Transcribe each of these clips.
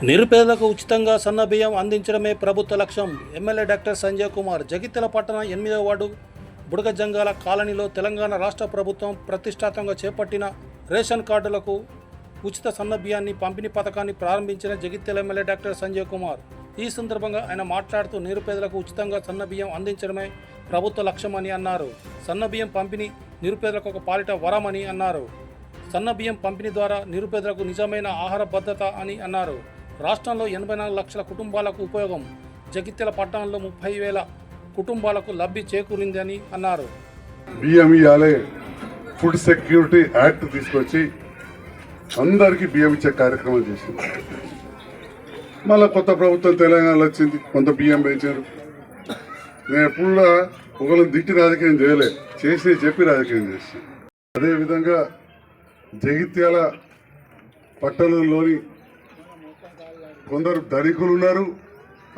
నిరుపేదలకు ఉచితంగా సన్నబియ్యం అందించడమే ప్రభుత్వ లక్ష్యం. MLA doctor Sanjay Kumar. జగిత్యాల పట్టణ 8వ వార్డు బుడగజంగాల కాలనీలో తెలంగాణ రాష్ట్ర ప్రభుత్వం ప్రతిష్టాత్మకంగా చేపట్టిన రేషన్ కార్డులకు ఉచిత సన్నబియ్యాన్ని పంపిణీ పథకాన్ని ప్రారంభించిన జగిత్యాల ఎమ్మెల్యే డాక్టర్ సంజయ్ కుమార్. ఈ సందర్భంగా ఆయన మాట్లాడుతూ నిరుపేదలకు ఉచితంగా సన్నబియ్యం అందించడమే ప్రభుత్వ లక్ష్యమని అన్నారు. సన్నబియ్యం పంపిణీ నిరుపేదలకు ఒక పాలిట వరమని అన్నారు. సన్నబియ్యం పంపిణీ ద్వారా నిరుపేదలకు నిజమైన ఆహార భద్రత అని అన్నారు. రాష్ట్రంలో 84 లక్షల కుటుంబాలకు ఉపయోగం. జగిత్యాల పట్టణంలో 30,000 కుటుంబాలకు లబ్ధి చేకూరిందని అన్నారు. బియ్యం ఇవ్వాలి, ఫుడ్ సెక్యూరిటీ యాక్ట్ తీసుకొచ్చి అందరికీ బియ్యం ఇచ్చే కార్యక్రమం చేసింది. మళ్ళీ కొత్త ప్రభుత్వం తెలంగాణలో వచ్చింది, కొంత బియ్యం పెంచారు. నేను ఎప్పుడు ఒకరిని దిట్టి రాజకీయం చేయలే, చేసి చెప్పి రాజకీయం చేసి. అదేవిధంగా జగిత్యాల పట్టణంలోని కొందరు ధనికులు ఉన్నారు,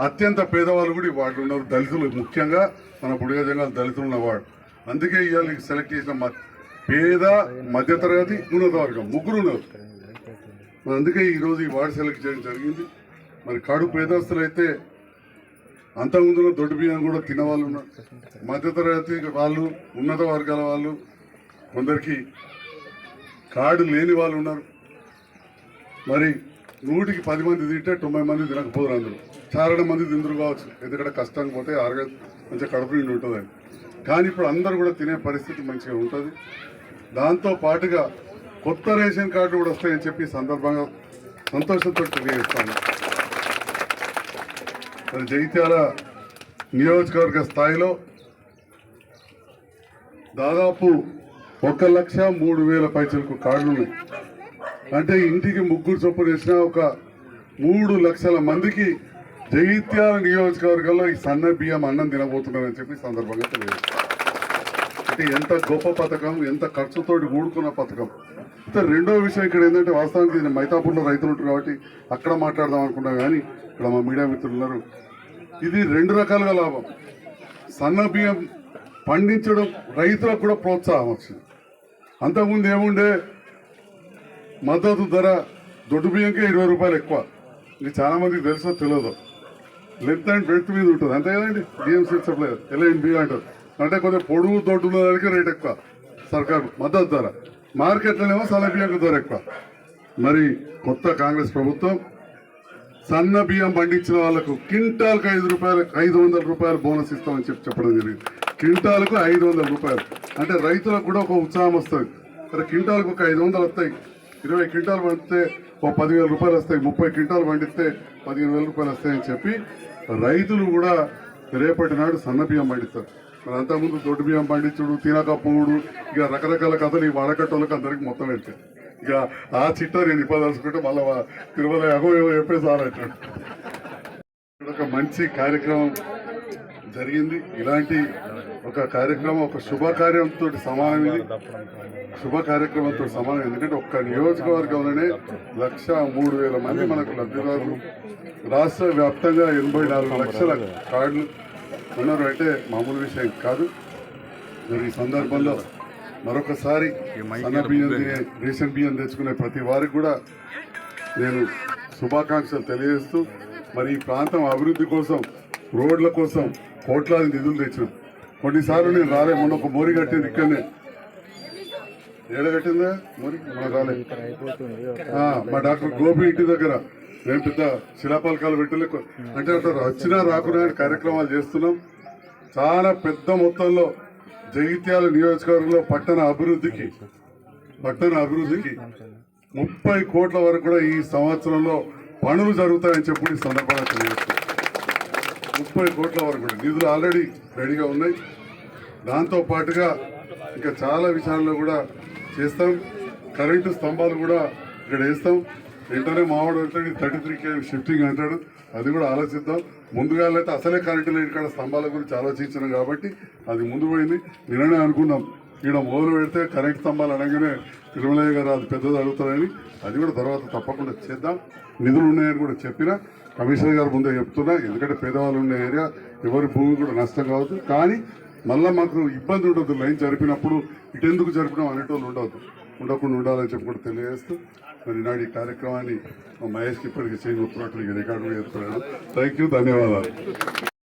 అత్యంత పేదవాళ్ళు కూడా వాడు ఉన్నారు. దళితులు ముఖ్యంగా మన బుడిగజంగాల దళితులు ఉన్నవాడు. అందుకే ఇవాళ సెలెక్ట్ చేసిన పేద మధ్యతరగతి ఉన్నత వర్గం ముగ్గురు ఉన్నారు. అందుకే ఈరోజు ఈ వార్డు సెలెక్ట్ చేయడం జరిగింది. మరి కాడు పేదస్తులు అయితే అంతకుముందులో దొడ్డు బియ్యం కూడా తినవాళ్ళు ఉన్నారు, మధ్యతరగతి వాళ్ళు, ఉన్నత వర్గాల వాళ్ళు, కొందరికి కార్డు లేని వాళ్ళు ఉన్నారు. మరి 100కి 10 మంది తింటే 90 మంది తినకపోరు. అందరూ చాలా మంది తిందరు కావచ్చు, ఎందుకంటే కష్టానికి పోతే మంచిగా కడుపు నిండి ఉంటుందని. కానీ ఇప్పుడు అందరూ కూడా తినే పరిస్థితి మంచిగా ఉంటుంది. దాంతో పాటుగా కొత్త రేషన్ కార్డు కూడా వస్తాయని చెప్పి సందర్భంగా సంతోషంతో తెలియజేస్తాను. మరి జగిత్యాల నియోజకవర్గ స్థాయిలో దాదాపు 1,03,000 పైచలకు కార్డులు ఉన్నాయి. అంటే ఇంటికి ముగ్గురు చొప్పున వేసిన ఒక 3 లక్షల మందికి జగిత్యాల నియోజకవర్గంలో ఈ సన్న బియ్యం అన్నం తినబోతున్నారని చెప్పి సందర్భంగా తెలియజేస్తారు. అంటే ఎంత గొప్ప పథకం, ఎంత ఖర్చుతోటి కూడుకున్న పథకం. అయితే రెండో విషయం ఇక్కడ ఏంటంటే, వాస్తవానికి నేను మైతాపూర్లో రైతులు ఉంటారు కాబట్టి అక్కడ మాట్లాడదాం అనుకున్నా, కానీ ఇక్కడ మా మీడియా మిత్రులు ఉన్నారు. ఇది 2 రకాలుగా లాభం. సన్న బియ్యం పండించడం రైతులకు కూడా ప్రోత్సాహం వచ్చింది. అంతకుముందు ఏముండే, మద్దతు ధర దొడ్డు బియ్యంకే 20 రూపాయలు ఎక్కువ. ఇది చాలా మందికి తెలుసో తెలియదు. లెంత్ అండ్ బ్రెడ్త్ మీద ఉంటుంది, అంతే కదండి. బియ్యం సీట్ సప్లై ఎల్ఐన్ బియ్యం అంటారు. అంటే కొంచెం పొడుగు దొడ్డు ఉన్న దానికి రేట్ ఎక్కువ, సర్కారు మద్దతు ధర. మార్కెట్లోనేమో సన్న బియ్యంకు ధర ఎక్కువ. మరి కొత్త కాంగ్రెస్ ప్రభుత్వం సన్న బియ్యం పండించిన వాళ్ళకు క్వింటాల్కు 500 రూపాయలు బోనస్ ఇస్తామని చెప్పడం జరిగింది. క్వింటాల్కు 500 రూపాయలు అంటే రైతులకు కూడా ఒక ఉత్సాహం వస్తుంది. మరి క్వింటాల్కు ఒక 500 వస్తాయి. 20 క్వింటాలు పండితే ఒక 10,000 రూపాయలు వస్తాయి. 30 క్వింటాలు పండిస్తే 15,000 రూపాయలు వస్తాయని చెప్పి రైతులు కూడా రేపటి నాడు సన్న బియ్యం పండిస్తారు. మరి అంతకుముందు దొడ్డు బియ్యం పండించుడు, తినకపోవుడు, ఇక రకరకాల కథలు ఈ వాడకట్టోళ్ళకి అందరికి మొత్తం వెళ్తాయి. ఇక ఆ చిట్టా నేను ఇప్పదలుచుకుంటే మళ్ళీ తిరుమల ఎగో చెప్పేసి ఆరంటాడు. ఇక్కడ ఒక మంచి కార్యక్రమం జరిగింది. ఇలాంటి ఒక కార్యక్రమం ఒక శుభకార్యంతో సమానం. ఇది శుభ కార్యక్రమంతో సమానం. ఎందుకంటే ఒక్క నియోజకవర్గంలోనే 1,03,000 మంది మనకు లబ్ధిదారులు. రాష్ట్ర వ్యాప్తంగా 84 లక్షల కార్డులు ఉన్నారు. అంటే మామూలు విషయం కాదు. మరి ఈ సందర్భంలో మరొకసారి సన్న బియ్యం తినే, రేషన్ బియ్యం తెచ్చుకునే ప్రతి వారికి కూడా నేను శుభాకాంక్షలు తెలియజేస్తూ, మరి ఈ ప్రాంతం అభివృద్ధి కోసం, రోడ్ల కోసం కోట్లాది నిధులు తెచ్చినాం. కొన్నిసార్లు నేను రాలే. మొన్న ఒక మోరి కట్టింది ఇక్కడనే. ఏడగట్టిందా మోరి? మన రాలే. మా డాక్టర్ గోపి ఇంటి దగ్గర మేము పెద్ద శిలాపలకాలు పెట్టలే. అంటే వచ్చినా రాకున్నా కార్యక్రమాలు చేస్తున్నాం. చాలా పెద్ద మొత్తంలో జగిత్యాల నియోజకవర్గంలో పట్టణ అభివృద్ధికి 30 కోట్ల వరకు కూడా ఈ సంవత్సరంలో పనులు జరుగుతాయని చెప్పి ఈ సందర్భంగా తెలియజేస్తాం. 30 కోట్ల వరకు కూడా నిధులు ఆల్రెడీ రెడీగా ఉన్నాయి. దాంతో పాటుగా ఇంకా చాలా విషయాల్లో కూడా చేస్తాం. కరెంటు స్తంభాలు కూడా ఇక్కడ వేస్తాం. వెంటనే మావాడు వెళ్తాడు 33 kV షిఫ్టింగ్ అంటాడు, అది కూడా ఆలోచిద్దాం. ముందుగా అయితే అసలే కరెంటు లేని ఇక్కడ స్తంభాల గురించి ఆలోచించినాం కాబట్టి అది ముందు పోయింది. నిన్ననే అనుకున్నాం ఇక్కడ మొదలు పెడితే కరెంట్ స్తంభాలు అనగానే తిరుమలయ్య గారు అది పెద్దది అడుగుతారని. అది కూడా తర్వాత తప్పకుండా చేద్దాం. నిధులు ఉన్నాయని కూడా చెప్పినా, కమిషనర్ గారు ముందే చెప్తున్నా. ఎందుకంటే పేదవాళ్ళు ఉన్న ఏరియా, ఎవరి భూమి కూడా నష్టం కావద్దు. కానీ మళ్ళీ మాకు ఇబ్బంది ఉండదు. లైన్ జరిపినప్పుడు ఇటెందుకు జరిపినాం అనేటోళ్ళు ఉండవద్దు. ఉండకుండా ఉండాలని చెప్పి కూడా తెలియజేస్తూ మరి ఈనాడు ఈ కార్యక్రమాన్ని మా మహేష్కి ఇప్పటికీ చేయబోతున్నట్లు రికార్డు చేస్తున్నాను. థ్యాంక్ యూ, ధన్యవాదాలు.